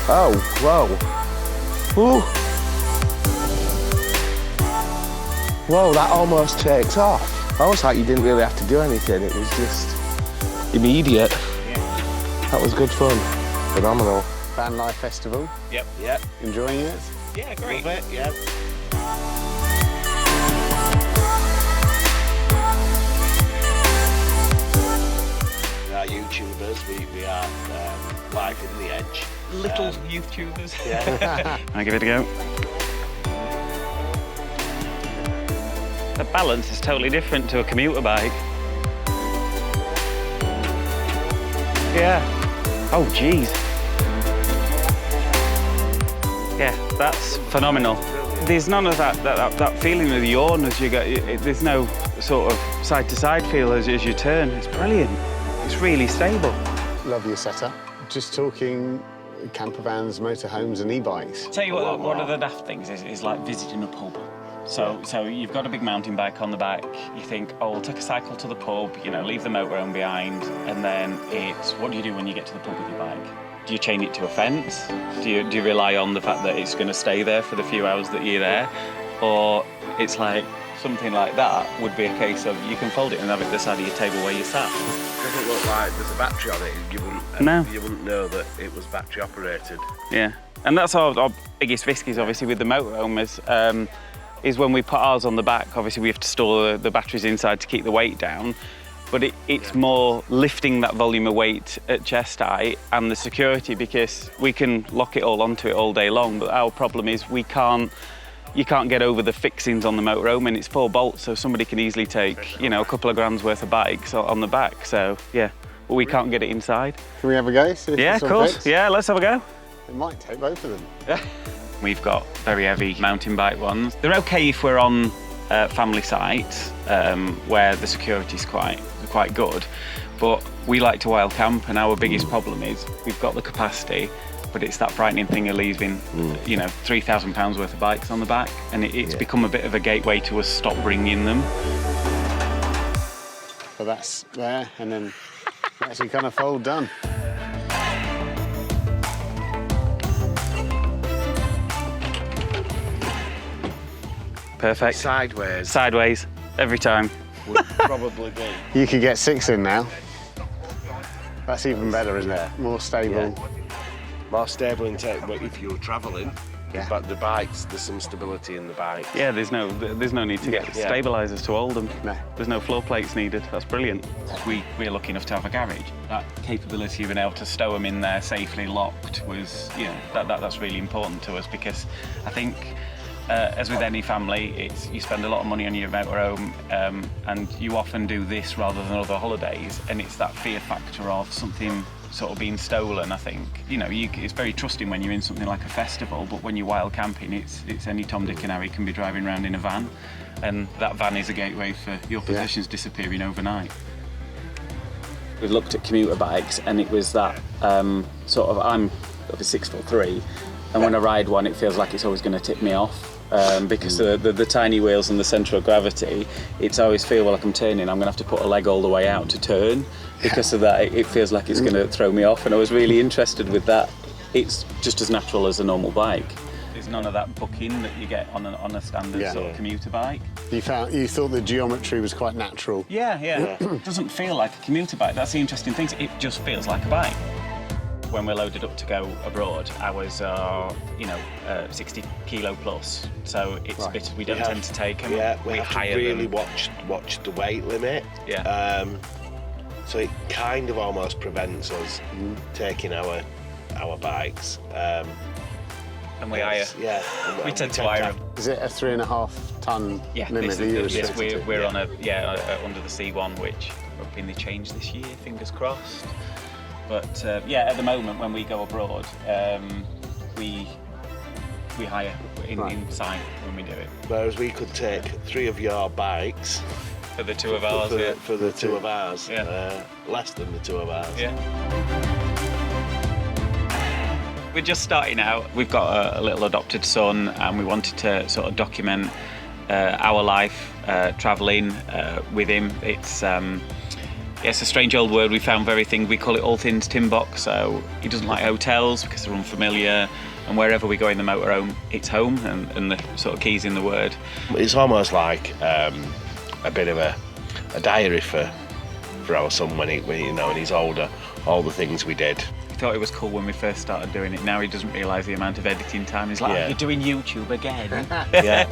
Oh, whoa. Ooh. Whoa, that almost takes off. Almost like you didn't really have to do anything. It was just immediate. Yeah. That was good fun. Phenomenal. Van Life Festival. Yep. Enjoying it? Yeah, great. Love it, yeah. We are YouTubers, we are live in the edge. Little YouTubers. Yeah. I give it a go. The balance is totally different to a commuter bike. Yeah. Oh, geez. Yeah, that's phenomenal. There's none of that feeling of the yawn as you go. There's no sort of side-to-side feel as you turn. It's brilliant. It's really stable. Love your setup. Just talking camper vans, motorhomes and e-bikes. Tell you what, one of the daft things is like visiting a pub. So you've got a big mountain bike on the back. You think, oh, we'll take a cycle to the pub, you know, leave the motorhome behind, and then it's what do you do when you get to the pub with your bike? Do you chain it to a fence? Do you rely on the fact that it's going to stay there for the few hours that you're there? Or it's like something like that would be a case of you can fold it and have it at the side of your table where you sat. It doesn't look like there's a battery on it. You wouldn't know that it was battery operated. Yeah, and that's our biggest risk is obviously with the motorhome is when we put ours on the back, obviously we have to store the batteries inside to keep the weight down, but it's more lifting that volume of weight at chest height and the security, because we can lock it all onto it all day long, but our problem is you can't get over the fixings on the motorhome, and it's 4 bolts, so somebody can easily take, you know, a couple of grand's worth of bikes on the back, so yeah, but we can't get it inside. Can we have a go? See if Yeah, this of all course, fits? yeah, let's have a go. It might take both of them. Yeah. We've got very heavy mountain bike ones. They're okay if we're on family sites where the security's quite good, but we like to wild camp, and our biggest problem is we've got the capacity, but it's that frightening thing of leaving, you know, £3,000 worth of bikes on the back, and it's become a bit of a gateway to us stop bringing them. So that's there, and then actually kind of fold done. Perfect. Sideways Sideways, every time. would probably be. You could get 6 in now. That's even better, isn't it? More stable. Yeah. More stable in take, but if you're travelling, but the bikes, there's some stability in the bike. Yeah, there's no need to get stabilisers to hold them. No. There's no floor plates needed. That's brilliant. We're lucky enough to have a garage. That capability of being able to stow them in there safely locked was, you know, that's really important to us, because I think, as with any family, you spend a lot of money on your motorhome, and you often do this rather than other holidays, and it's that fear factor of something sort of being stolen. I think, you know, it's very trusting when you're in something like a festival, but when you're wild camping, it's any Tom, Dick and Harry can be driving around in a van, and that van is a gateway for your possessions disappearing overnight. We looked at commuter bikes, and it was that sort of, I'm 6'3", and when I ride one, it feels like it's always going to tip me off. Because the tiny wheels and the centre of gravity, it's always feel like I'm turning, I'm going to have to put a leg all the way out to turn. Because of that, it feels like it's going to throw me off, and I was really interested with that. It's just as natural as a normal bike. There's none of that bucking that you get on a standard sort of commuter bike. You thought the geometry was quite natural. Yeah. It doesn't feel like a commuter bike. That's the interesting thing. It just feels like a bike. When we're loaded up to go abroad, ours are, 60 kilo plus. So it's we don't tend to take them. Yeah, we have hire to really them. watch the weight limit. Yeah. So it kind of almost prevents us taking our bikes. And we hire. Yeah. We tend to hire them. Is it a 3.5 ton limit that you're restricted to? We're on under the C1, which I'm hoping they change this year, fingers crossed. But at the moment when we go abroad, we hire in sight when we do it. Whereas we could take 3 of your bikes For the 2 of ours, for the 2 of ours. Yeah. Less than the 2 of ours. Yeah. We're just starting out. We've got a little adopted son, and we wanted to sort of document our life travelling with him. Yeah, it's a strange old word we found very thing. We call it all things tin box. So he doesn't like hotels because they're unfamiliar, and wherever we go in the motorhome, it's home, and the sort of keys in the word. It's almost like a bit of a diary for our son when when he's older. All the things we did. He thought it was cool when we first started doing it. Now he doesn't realise the amount of editing time. He's like, Yeah. "You're doing YouTube again." Yeah.